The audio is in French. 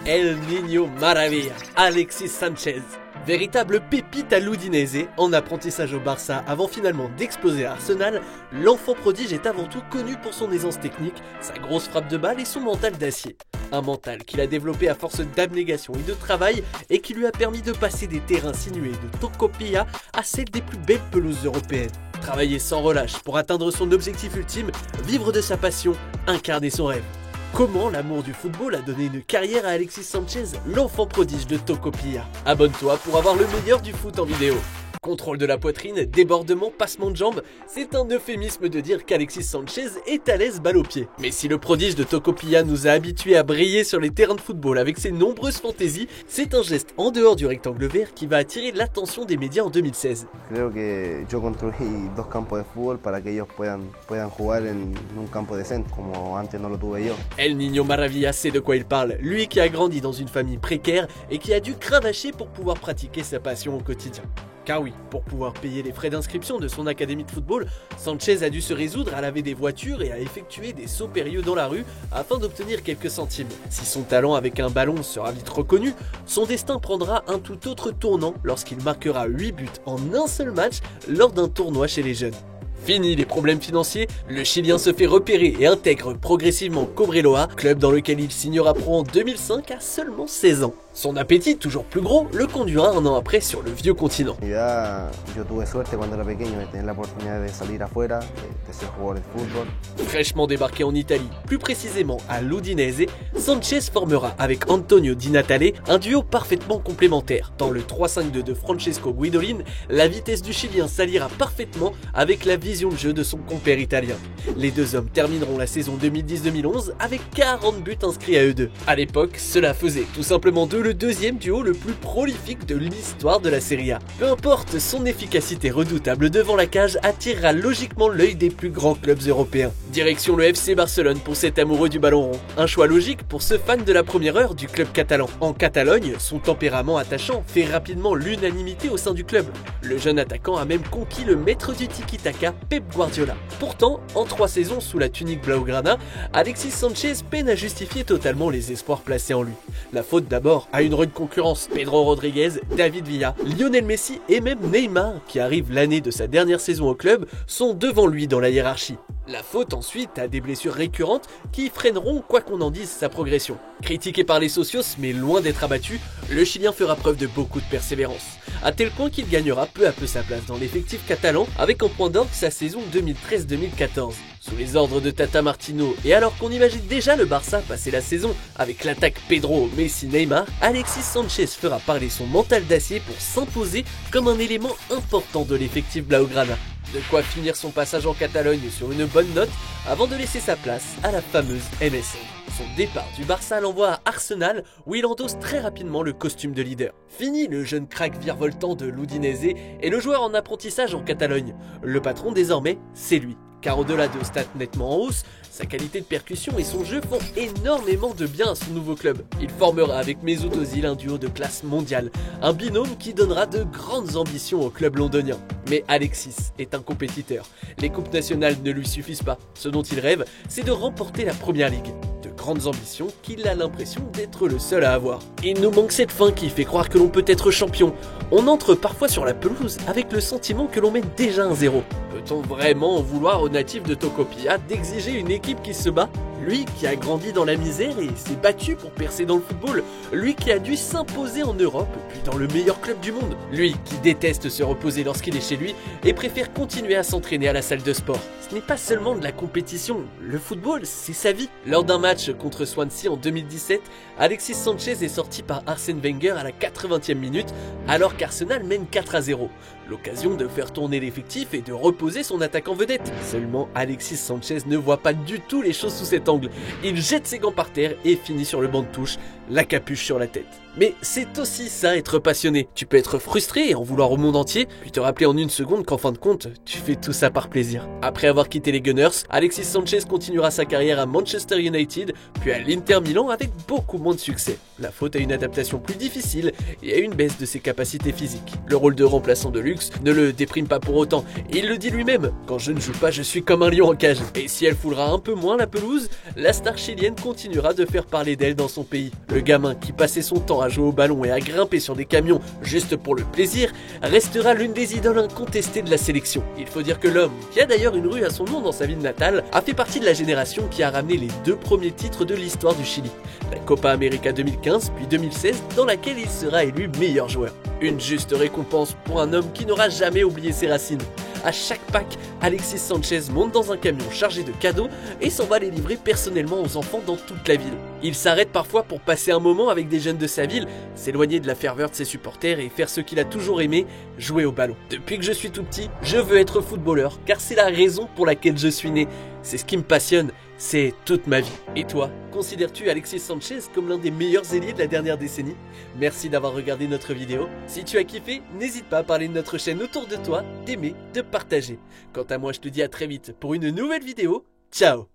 El Niño Maravilla, Alexis Sanchez. Véritable pépite à l'Udinese, en apprentissage au Barça avant finalement d'exploser à Arsenal, l'enfant prodige est avant tout connu pour son aisance technique, sa grosse frappe de balle et son mental d'acier. Un mental qu'il a développé à force d'abnégation et de travail et qui lui a permis de passer des terrains sinués de Tocopilla à celles des plus belles pelouses européennes. Travailler sans relâche pour atteindre son objectif ultime, vivre de sa passion, incarner son rêve. Comment l'amour du football a donné une carrière à Alexis Sanchez, l'enfant prodige de Tocopilla. Abonne-toi pour avoir le meilleur du foot en vidéo. Contrôle de la poitrine, débordement, passement de jambes, c'est un euphémisme de dire qu'Alexis Sanchez est à l'aise balle au pied. Mais si le prodige de Tocopilla nous a habitués à briller sur les terrains de football avec ses nombreuses fantaisies, c'est un geste en dehors du rectangle vert qui va attirer l'attention des médias en 2016. Creo que yo construí dos campos de fútbol para que ellos puedan jugar en un campo decente, como antes no lo tuve yo. El Niño Maravilla sait de quoi il parle, lui qui a grandi dans une famille précaire et qui a dû cravacher pour pouvoir pratiquer sa passion au quotidien. Car oui, pour pouvoir payer les frais d'inscription de son académie de football, Sanchez a dû se résoudre à laver des voitures et à effectuer des sauts périlleux dans la rue afin d'obtenir quelques centimes. Si son talent avec un ballon sera vite reconnu, son destin prendra un tout autre tournant lorsqu'il marquera 8 buts en un seul match lors d'un tournoi chez les jeunes. Fini les problèmes financiers, le Chilien se fait repérer et intègre progressivement Cobreloa, club dans lequel il signera pro en 2005 à seulement 16 ans. Son appétit, toujours plus gros, le conduira un an après sur le vieux continent. Ya, yo tuve suerte cuando era pequeño de tener la oportunidad de salir afuera, de ser jugador de fútbol. Fraîchement débarqué en Italie, plus précisément à l'Udinese, Sanchez formera avec Antonio Di Natale un duo parfaitement complémentaire. Dans le 3-5-2 de Francesco Guidolin, la vitesse du Chilien s'alliera parfaitement avec la vision de jeu de son compère italien. Les deux hommes termineront la saison 2010-2011 avec 40 buts inscrits à eux deux. À l'époque, cela faisait tout simplement d'eux le deuxième duo le plus prolifique de l'histoire de la Serie A. Peu importe, son efficacité redoutable devant la cage attirera logiquement l'œil des plus grands clubs européens. Direction le FC Barcelone pour cet amoureux du ballon rond. Un choix logique pour ce fan de la première heure du club catalan. En Catalogne, son tempérament attachant fait rapidement l'unanimité au sein du club. Le jeune attaquant a même conquis le maître du tiki-taka, Pep Guardiola. Pourtant, en 3 saisons sous la tunique blaugrana, Alexis Sanchez peine à justifier totalement les espoirs placés en lui. La faute d'abord à une rude concurrence, Pedro Rodriguez, David Villa, Lionel Messi et même Neymar, qui arrive l'année de sa dernière saison au club, sont devant lui dans la hiérarchie. La faute ensuite à des blessures récurrentes qui freineront, quoi qu'on en dise, sa progression. Critiqué par les socios mais loin d'être abattu, le Chilien fera preuve de beaucoup de persévérance, à tel point qu'il gagnera peu à peu sa place dans l'effectif catalan avec en point d'orgue sa saison 2013-2014. Sous les ordres de Tata Martino et alors qu'on imagine déjà le Barça passer la saison avec l'attaque Pedro, Messi, Neymar, Alexis Sanchez fera parler son mental d'acier pour s'imposer comme un élément important de l'effectif blaugrana. De quoi finir son passage en Catalogne sur une bonne note avant de laisser sa place à la fameuse MSN. Son départ du Barça l'envoie à Arsenal où il endosse très rapidement le costume de leader. Fini le jeune crack virevoltant de l'Udinese et le joueur en apprentissage en Catalogne. Le patron désormais, c'est lui. Car au-delà de stats nettement en hausse, sa qualité de percussion et son jeu font énormément de bien à son nouveau club. Il formera avec Mesut Özil un duo de classe mondiale, un binôme qui donnera de grandes ambitions au club londonien. Mais Alexis est un compétiteur. Les coupes nationales ne lui suffisent pas. Ce dont il rêve, c'est de remporter la Première Ligue. De grandes ambitions qu'il a l'impression d'être le seul à avoir. Il nous manque cette fin qui fait croire que l'on peut être champion. On entre parfois sur la pelouse avec le sentiment que l'on mène déjà 1-0. Peut-on vraiment en vouloir aux natifs de Tocopilla d'exiger une équipe qui se bat? Lui qui a grandi dans la misère et s'est battu pour percer dans le football. Lui qui a dû s'imposer en Europe, puis dans le meilleur club du monde. Lui qui déteste se reposer lorsqu'il est chez lui et préfère continuer à s'entraîner à la salle de sport. Ce n'est pas seulement de la compétition, le football c'est sa vie. Lors d'un match contre Swansea en 2017, Alexis Sanchez est sorti par Arsène Wenger à la 80e minute alors qu'Arsenal mène 4-0. L'occasion de faire tourner l'effectif et de reposer son attaquant vedette. Seulement Alexis Sanchez ne voit pas du tout les choses sous cet angle. Il jette ses gants par terre et finit sur le banc de touche, la capuche sur la tête. Mais c'est aussi ça être passionné. Tu peux être frustré et en vouloir au monde entier, puis te rappeler en une seconde qu'en fin de compte, tu fais tout ça par plaisir. Après avoir quitté les Gunners, Alexis Sanchez continuera sa carrière à Manchester United, puis à l'Inter Milan avec beaucoup moins de succès. La faute à une adaptation plus difficile et à une baisse de ses capacités physiques. Le rôle de remplaçant de luxe ne le déprime pas pour autant, et il le dit lui-même, quand je ne joue pas je suis comme un lion en cage. Et si elle foulera un peu moins la pelouse, la star chilienne continuera de faire parler d'elle dans son pays. Le gamin qui passait son temps à jouer au ballon et à grimper sur des camions juste pour le plaisir, restera l'une des idoles incontestées de la sélection. Il faut dire que l'homme, qui a d'ailleurs une rue à son nom dans sa ville natale, a fait partie de la génération qui a ramené les 2 premiers titres de l'histoire du Chili. La Copa América 2015 puis 2016 dans laquelle il sera élu meilleur joueur. Une juste récompense pour un homme qui n'aura jamais oublié ses racines. À chaque Pâques, Alexis Sanchez monte dans un camion chargé de cadeaux et s'en va les livrer personnellement aux enfants dans toute la ville. Il s'arrête parfois pour passer un moment avec des jeunes de sa ville, s'éloigner de la ferveur de ses supporters et faire ce qu'il a toujours aimé, jouer au ballon. Depuis que je suis tout petit, je veux être footballeur car c'est la raison pour laquelle je suis né. C'est ce qui me passionne, c'est toute ma vie. Et toi, considères-tu Alexis Sanchez comme l'un des meilleurs ailiers de la dernière décennie? Merci d'avoir regardé notre vidéo. Si tu as kiffé, n'hésite pas à parler de notre chaîne autour de toi, d'aimer, de partager. Quant à moi, je te dis à très vite pour une nouvelle vidéo. Ciao!